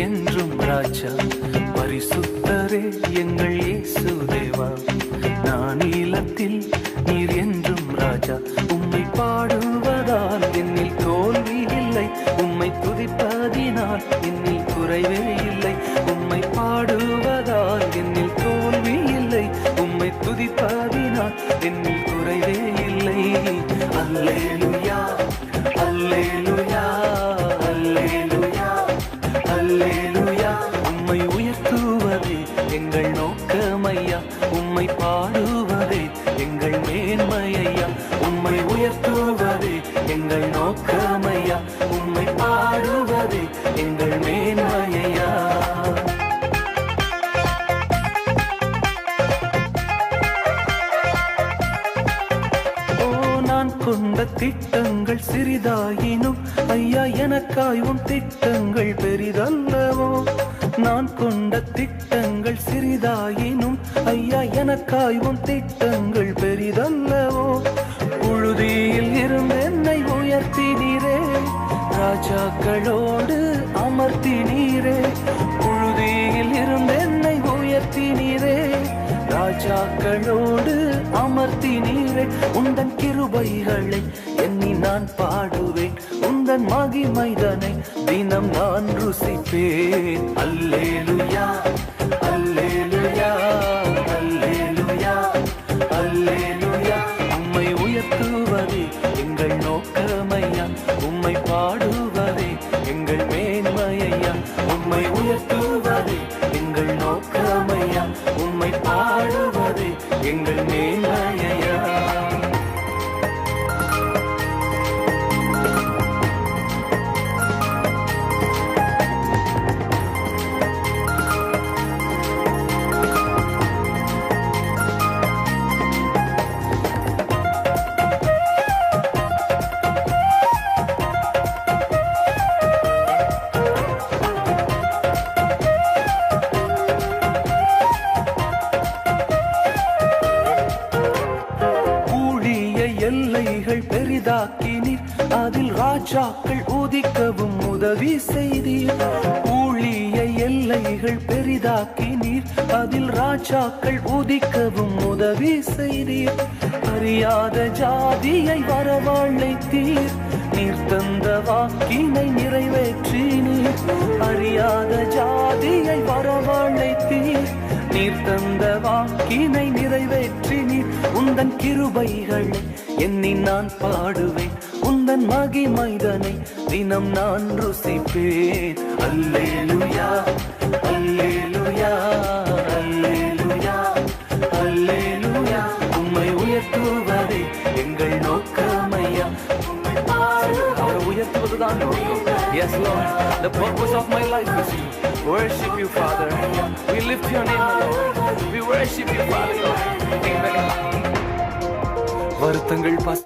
என்றும் ராஜா, பரிசுத்தரே எங்கள் இயேசு தேவா. நான் நீலத்தில் நீர் என்றும் ராஜா, உம்மை பாடுவதால் என்னில் தோல்வி இல்லை, உம்மை துதிப்பதினால் என்னில் குறைவே இல்லை. உம்மை பாடுவதால் என்னில் தோல்வி இல்லை, உம்மை துதிப்பதினால் என்னில் குறைவே இல்லை. அல்லேலூயா அல்லேலூயா அல்லேலூயா அல்லேலூயா. உம்மை உயர்த்துவதே எங்கள் நோக்கமையா, உம்மை பாடுவதே எங்கள் மேன்மையா. உம்மை உயர்த்துவதே எங்கள் நோக்கமையா, உம்மை பாடுவதே எங்கள் மேன்மையா. நான் கொண்ட திட்டங்கள் சிறிதாயினும் ஐயா, எனக்காய் உன் திட்டங்கள் பெரிதல்லவோ. நான் கொண்ட திட்டங்கள் சிறிதாயினும் ஐயா, எனக்காய் உன் திட்டங்கள் பெரிதல்லவோ. புழுதியில் இருந்து என்னை உயர்த்தினீரே, ராஜாக்களோடு அமர்த்தினீரே. புழுதியில் இருந்து என்னை உயர்த்தினீரே, ராஜாக்களோடு அமர்த்தினீரே. உந்தன் கிருபைகளை எண்ணி நான் பாடுவேன், உந்தன் மகிமைதனை தினம் நான் ருசிப்பேன். அல்லேலூயா அல்லேலூயா அல்லேலூயா அல்லேலூயா. உம்மை உயர்த்துவதே எங்கள் நோக்கமையா, உம்மை பாடுவதே எங்கள் மேன்மையா. உம்மை உயர்த்துவதே எங்கள் நோக்கமையா, உம்மை பாடுவதே எங்கள் மேன்மையா. எல்லைகள் பெரிதாக்கினீர், அதில் ராஜாக்கள் உதிக்கவும் உதவி செய்தீர். ஊழிய எல்லைகள் பெரிதாக்கினீர், அதில் ராஜாக்கள் உதிக்கவும் உதவி செய்தீர். அறியாத ஜாதியை வரவழைத்தீர், நீர் தந்த வாக்கினை நிறைவேற்றினீர். அறியாத ஜாதியை வரவழைத்தீர், நீர் தந்த வாக்கினை நிறைவேற்றினீர். உந்தன் கிருபைகளை எண்ணி நான் பாடுவேன், உந்தன் மகிமைதனை தினம் நான் ருசிப்பேன். அல்லேலூயா அல்லேலூயா அல்லேலூயா அல்லேலூயா. உம்மை உயர்த்துவதே எங்கள் நோக்கமையா, அவரை உயர்த்துவதுதான் நோக்கம். Yes Lord, the purpose of my life is to worship you, Father. We lift your name, Lord. We worship you, Father. Amen. வருத்தங்கள் பசி